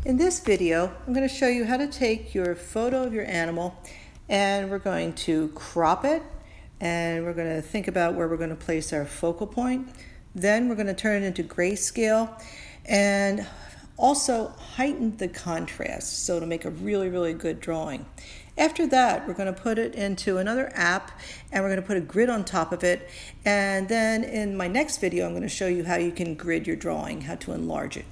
In this video, I'm going to show you how to take your photo of your animal and we're going to crop it, and we're going to think about where we're going to place our focal point. Then we're going to turn it into grayscale and also heighten the contrast so it'll make a really good drawing. After that, we're going to put it into another app and we're going to put a grid on top of it, and then in my next video I'm going to show you how you can grid your drawing, how to enlarge it.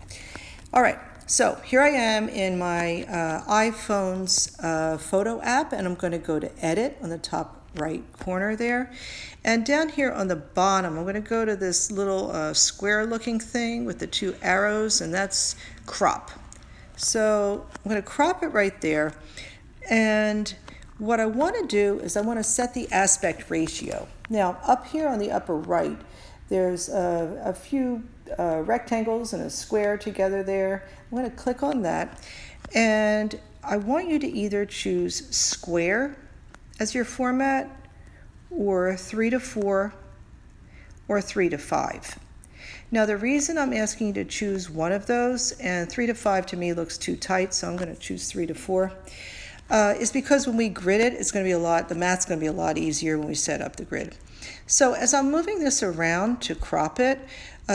Alright, so here I am in my iPhone's photo app, and I'm going to go to Edit on the top right corner there, and down here on the bottom I'm going to go to this little square looking thing with the two arrows, and that's crop. So I'm going to crop it right there, and what I want to do is I want to set the aspect ratio. Now up here on the upper right there's a few rectangles and a square together there. I'm going to click on that, and I want you to either choose square as your format, or 3:4, or 3:5. Now the reason I'm asking you to choose one of those, and 3:5 to me looks too tight, so I'm going to choose 3:4, is because when we grid it, it's going to be the math's going to be a lot easier when we set up the grid. So as I'm moving this around to crop it,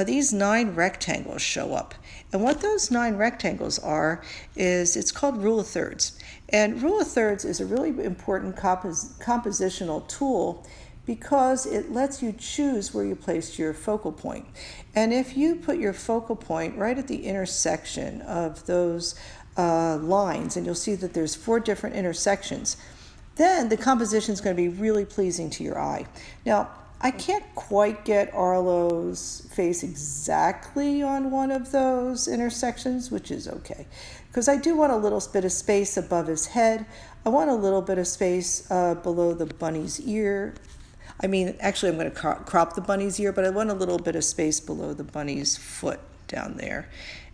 these 9 rectangles show up. And what those 9 rectangles are is, it's called rule of thirds. And rule of thirds is a really important compositional tool because it lets you choose where you place your focal point. And if you put your focal point right at the intersection of those lines, and you'll see that there's 4 different intersections, then the composition is going to be really pleasing to your eye. Now, I can't quite get Arlo's face exactly on one of those intersections, which is okay, because I do want a little bit of space above his head. I want a little bit of space below the bunny's ear. I mean, actually I'm going to crop the bunny's ear, but I want a little bit of space below the bunny's foot down there.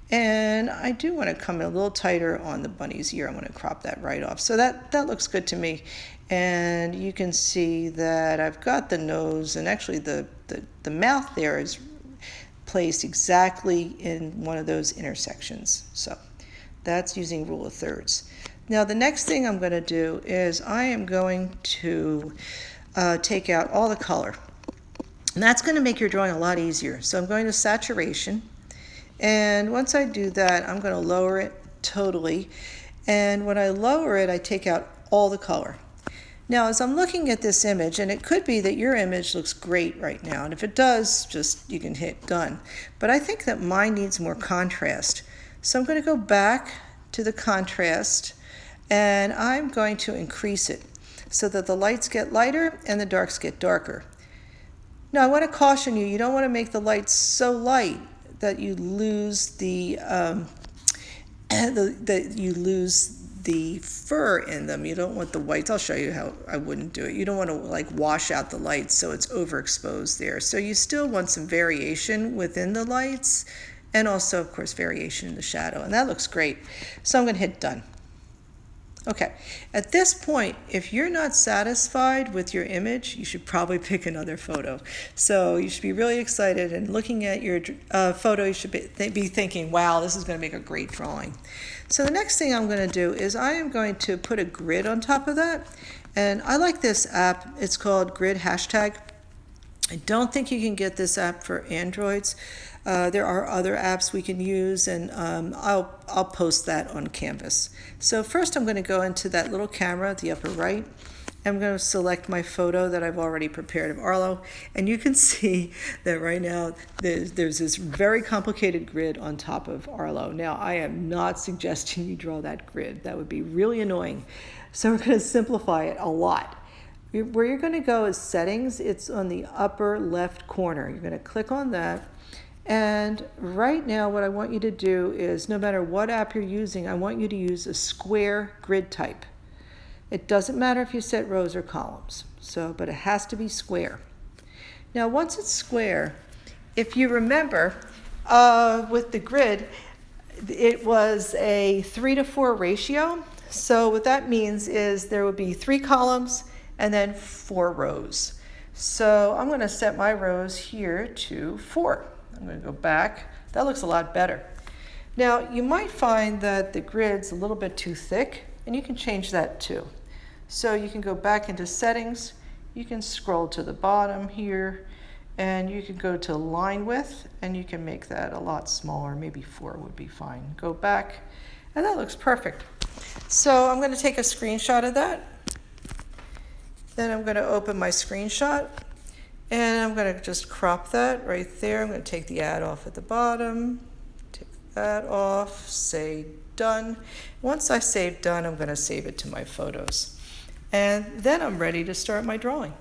And I do want to come in a little tighter on the bunny's ear. I'm going to crop that right off. So that looks good to me. And you can see that I've got the nose, and actually the mouth there is placed exactly in one of those intersections. So that's using rule of thirds. Now the next thing I'm going to do is I am going to take out all the color. And that's going to make your drawing a lot easier. So I'm going to saturation. And once I do that, I'm going to lower it totally. And when I lower it, I take out all the color. Now, as I'm looking at this image, and it could be that your image looks great right now, and if it does, just you can hit done. But I think that mine needs more contrast. So I'm going to go back to the contrast, and I'm going to increase it so that the lights get lighter and the darks get darker. Now, I want to caution you, you don't want to make the lights so light that you lose the fur in them. You don't want the whites. I'll show you how I wouldn't do it. You don't want to like wash out the lights so it's overexposed there. So you still want some variation within the lights, and also of course variation in the shadow, and that looks great. So I'm going to hit done. Okay, at this point, if you're not satisfied with your image, you should probably pick another photo. So you should be really excited, and looking at your photo, you should be thinking, wow, this is going to make a great drawing. So the next thing I'm going to do is I am going to put a grid on top of that. And I like this app. It's called Grid Hashtag. I don't think you can get this app for Androids. There are other apps we can use, and I'll post that on Canvas. So first I'm going to go into that little camera at the upper right. I'm going to select my photo that I've already prepared of Arlo, and you can see that right now there's this very complicated grid on top of Arlo. Now I am not suggesting you draw that grid. That would be really annoying. So we're going to simplify it a lot. Where you're going to go is settings. It's on the upper left corner. You're going to click on that. And right now what I want you to do is, no matter what app you're using, I want you to use a square grid type. It doesn't matter if you set rows or columns, but it has to be square. Now once it's square, if you remember with the grid, it was a 3:4 ratio. So what that means is there would be 3 columns and then 4 rows. So I'm going to set my rows here to 4. I'm going to go back. That looks a lot better. Now, you might find that the grid's a little bit too thick, and you can change that too. So you can go back into settings, you can scroll to the bottom here, and you can go to line width, and you can make that a lot smaller, maybe 4 would be fine. Go back, and that looks perfect. So I'm going to take a screenshot of that. Then I'm going to open my screenshot, and I'm going to just crop that right there. I'm going to take the add off at the bottom, take that off, say done. Once I save done, I'm going to save it to my photos. And then I'm ready to start my drawing.